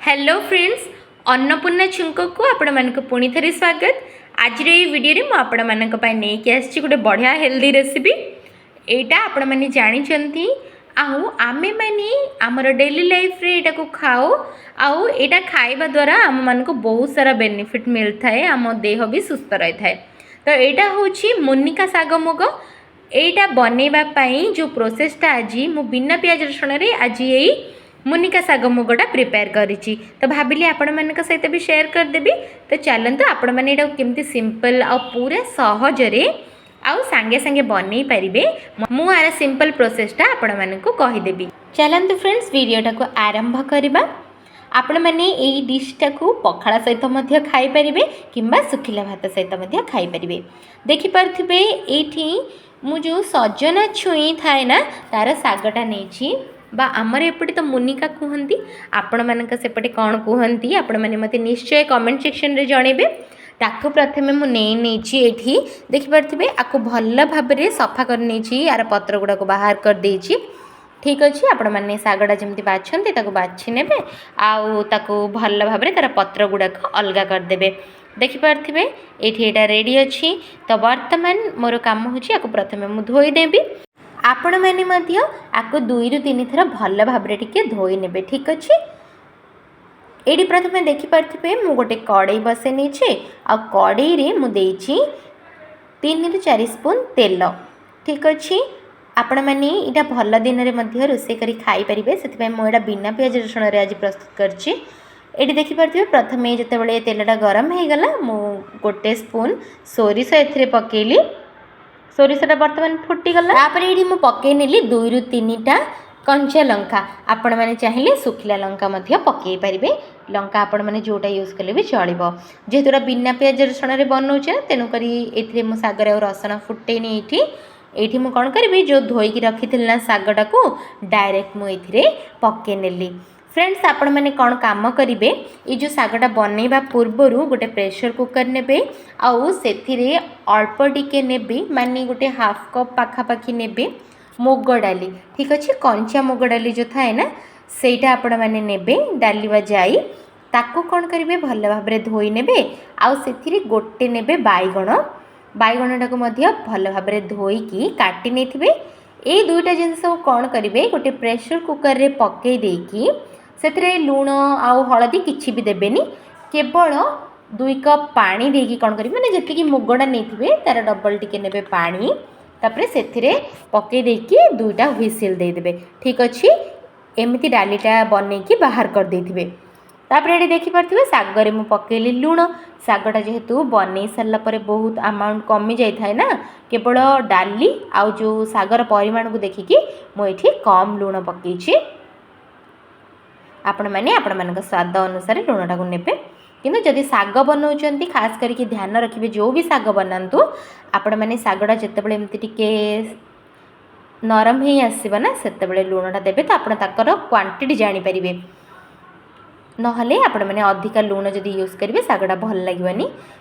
Hello friends, Annapurna छुंक को आपण मानक पुणी थरे स्वागत। आज ये वीडियो रे मु आपण मानक पय नै के आछि गोटे बढ़िया हेल्दी रेसिपी। एटा आपण माने जानि चंती आउ आमे माने हमर डेली लाइफ रे एटा को खाओ आउ एटा खाइबा द्वारा हम मानक बहुत सारा बेनिफिट मिलता है, हम देह भी सुस्थ रही थाए। तो एटा होछि मुनिका साग मुग। एटा बनेबा पई जो प्रोसेसटा आज मु बिना प्याज रसुण रे आज यही मुनिका साग मुगटा प्रिपेयर करिछि। तो भाविली आपण मानक सहित भी शेयर करदेबी। तो चलतु आपण मैंने ये केमती सिंपल आ पूरा सहज रे आउ सांगे सांगे बनै पारिबे मु आर सिंपल प्रोसेसटा आपण मानक कहिदेबी। चलतु फ्रेंड्स वीडियोटा को आरंभ करबा। आपण मैंने यही डिशटा को पखाड़ा सहित मध्य खाई परिबे किंबा सुखिला भात सहित मध्य खाई परिबे। देखि पारथिबे एठी मु जो सजना छुई थाए ना तार सागटा नेछि बा आमर एपटे तो मुनिका कहती, आपण मानक सेपटे कौन कहती आपण मैंने मत निश्चय कमेंट सेक्शन रे जणेबे। ताकू प्रथमे मु नेछि एठी देखि पारथिबे आकु भल भाबरे सफा कर नेछि, यार पत्र गुडा को बाहर कर देछि। ठीक अच्छे, आपण मैंने सागटा जमती बाछंती ताकू बाछि नेबे आउ ताकू भल भाबरे तार पत्र गुडा को अलगा कर देबे। देखि पारथिबे एठी एटा रेडी अछि। तो वर्तमान मोर काम होछि आकु प्रथमे मु धोई देबी। आपण मैंने मध्य आकु 2 ରୁ 3 थर भल भाबरे टिके धोई नेबे। ठीक अच्छे, एडी प्रथमे देखि पारथिबे मु गोटे कड़ाई बसे नेछि आ कड़ाई रे मु देछि 3 ରୁ 4 स्पून तेल। ठीक अच्छे, आपण मैंने इटा भल दिन रे मध्य रोसे करी खाई परिबे, सेति मु एटा बिना प्याज रसुण रे आज प्रस्तुत करछि। एटी देखि पारथिबे प्रथमे जेतेबेले तेलटा गरम हे गला मु गोटे स्पून सोरिष एथिरे पकेली। सोरिषटा बर्तमान फुटीगला। तापर ये मु पकई नेली 2 ରୁ 3टा कंचा लंका। आपण मैंने चाहिए सुखिला लंका मध्य पकई पारिबे। लंका आपण मैंने जोटा यूज कले भी चलिबो, जेहेतुरा बिना प्याज रसुण रे बनौछे तेनु करी एथिरे मु सागर और रसुण फुटेनी। एठी मु कोन करबी जो धोई की रखिथिल ना सागटा को डायरेक्ट मु एथिरे पकई नेली। फ्रेंड्स, आपण मैंने कौन काम करेंगे, ये जो सागटा बनैबा पूर्वर गोटे प्रेशर कुकर नेबे आउ सेथिरे अल्प टिके नेबे, माने गोटे हाफ कप पाखापाखी नेबे मुग डाली। ठीक अच्छे, कंचा मुग डाली जो थाए ना सेटा आपण मैंने नेबे डाली बा जाई ताको कौन करेंगे भल भाव धोई नेबे आउ सेथिरे गोटे नेबे बाइगण। बाइगणटा को मध्य भल भाव धोईकी काटी नेथिबे। ए दुईटा जिनस कौन करेंगे गोटे प्रेशर कुकर रे पकई देकी सेथिरे लूण आउ हलदी किछि भी देबेनी, केवल 2 कप पानी देकी कौन करेंगे माने जति मुगटा नहीं तार डबल टिके नेबे पानी, तापरे सेथिरे पकई देकी 2टा व्हिसिल दे देबे। ठीक अच्छे, एमिति डालीटा बनेकी बाहर कर देथिबे। तापरे एडी देखि पारथिबे सागरे मु पकेली लूण। सागटा जेहेतु बनै सरला परे बहुत अमाउंट कमी जाई थाए ना, केवल डाली आउ जो सागर परिमाण को देखिकी मु एठी कम लूण पकेछि। आपण मैंने आपण मान स्वाद अनुसार लुणटा को नेबे। किंतु जदि साग बनाउछंती खास करके ध्यान रखिबे, जो भी साग बनातु आपण मैंने सागटा जेतेबेले एमती टिके नरम ही आसीबा ना सेतेबेले लुणटा देबे, तो आपण ताकर क्वांटिटी जानि परिबे। नहले आपण मैंने अधिका लुण जदि यूज करेंगे सागटा भल लगे।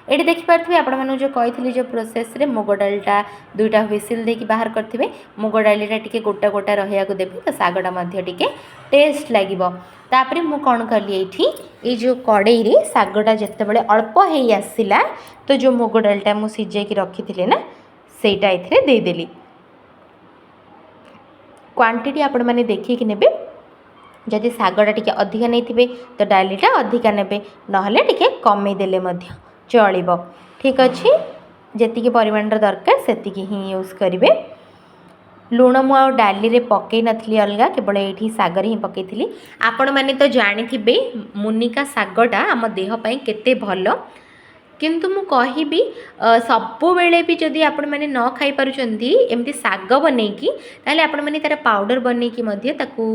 ये देखि पारथिबे आपण मानु जो कही जो प्रोसेस रे मुग डालटा 2टा व्हिसिल देकी बाहर करथिबे। मुग डालीटा टिके गोटा गोटा रहिया को देबे, तो सागटा मध्य टिके टेस्ट लागिबो। तापरे मु कोन करली एठी ए जो कड़ाई रे सागटा जेतेबेले अल्प हेई आसिला तो जो मुग डालटा मु सिझे की रखिथिले ना सेटा एथिरे दे देली। क्वांटिटी आपण माने देखि कि नेबे, जदि सागटा टिके अधिका नहीं थिबे तो डालीटा अधिका नेबे, नहले टिके कमे देले मध्य चलिबो। ठीक अच्छे, जेतिकी परिमाण दरकार सेतिकी ही यूज करिवे। लूण मु आ डाली रे पकई नथली अलगा, केवल एठी सागर ही पकईथिली। आपण माने तो जानिथिबे मुनिका सागटा आम देह पई केते भलो, किंतु मु कहिबी सबु बेले भी जदि आपण माने न खाई पारुचंती एमती साग बनेकी ताले आपण माने तार पाउडर बनेकी मध्य ताकू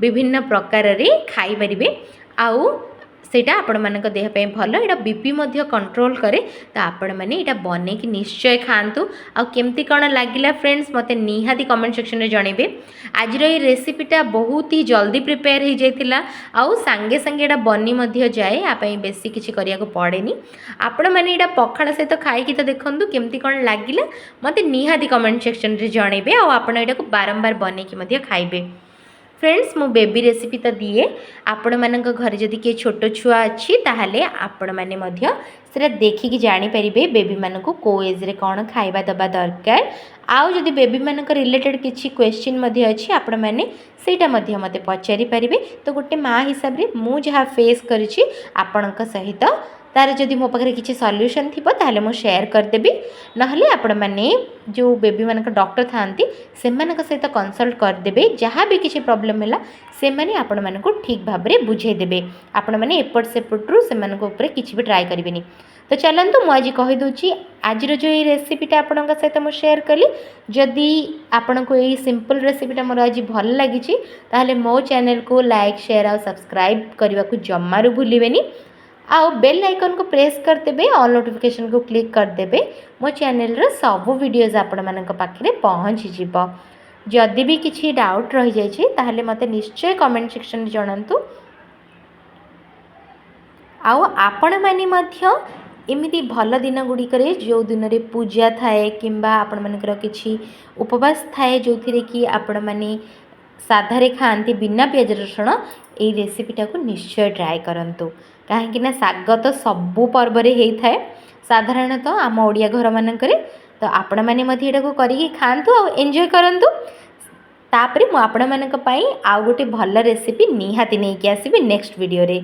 विभिन्न प्रकार रे खाई परिबे आउ सेटा आपण मानक देह पे भलो। एटा बीपी मध्य कंट्रोल करे, तो आपण माने एटा बनेकी निश्चय खांतु। आ केमती कौन लागिला फ्रेंड्स मते निहाती कमेंट सेक्शन रे जणेबे। आज ये रेसिपीटा बहुत ही जल्दी प्रिपेयर हो जाइतिला आउ सांगे सांगे एटा बनी मध्य जाए, आ पई बेसी किछि करिया को पड़ेनी। आपण माने एटा पखाड़ा सहित खाइकी तो देखंतु केमती कौन लागिला मते निहाती कमेंट सेक्शन रे जणेबे। आ आपण एटा को बारंबार बनेकी मध्य खाइबे। फ्रेंड्स मु बेबी रेसिपी तो दिए आपण मान घर जदि किए छोट छुआ अच्छी ताहले आपण मैंने सेटा देखिकी जानीपर बेबी मान को को एज्रे कौन खाଇବା दबा दरकार आउ जदि बेबी मान रिलेटेड किसी क्वेश्चन अच्छी आपण मैंने सेटा मते पचारि पारे। तो गोटे माँ हिसाब से मु जहाँ फेस करिछि आपणक सहित तार जदि मो पाखे किसी सॉल्यूशन थी ताहले मु शेयर करदेबी नहले आपण मैंने जो बेबी मान डॉक्टर थांती से सहित कंसल्ट करदेबे जहाँ भी किसी प्रॉब्लम है से माने आपण मान को ठीक भाव में बुझेदेवे आपण मैंने एपट सेपट्रु से किसी भी ट्राए करेंगे। तो चलतु मुझे आज कहीदे आज जो ये रेसिपीटा आपण सहित मुझे शेयर कली जदि आपण को यही सिंपल रेसिपीटा मोर आज भल लगी ताहले मो चैनल को लाइक शेयर और सब्सक्राइब करने को जमारू भूलें आउ बेल आइकन को प्रेस करदेवे ऑल नोटिफिकेशन को क्लिक करदेवे मो चैनल रो सब वीडियोज आपण मानक पाखरे पहुँची जीव। जदि भी किसी डाउट रही जाइए ताहले मते निश्चय कमेंट सेक्शन में जणांतु आउ आपण माने मध्य एमिति भल दिन गुड़िक जो दिन में पूजा थाए किंबा आपण मानकर किछि उपवास थाए जो थी कि आपण माने साधारे खाती बिना पियाज रसुण ये रेसिपीटा को निश्चय ट्राए करंतु कहीं शाग तो सबू पर्व होता है साधारणतः आम ओडिया घर मानक तो आपण मैंने को करिकी खातु और एंजॉय करंतु तापरे मु आपण मानक पई आउ गोटे भल रेसिपी निहाती नहीं कि आसीबी नेक्स्ट वीडियो रे।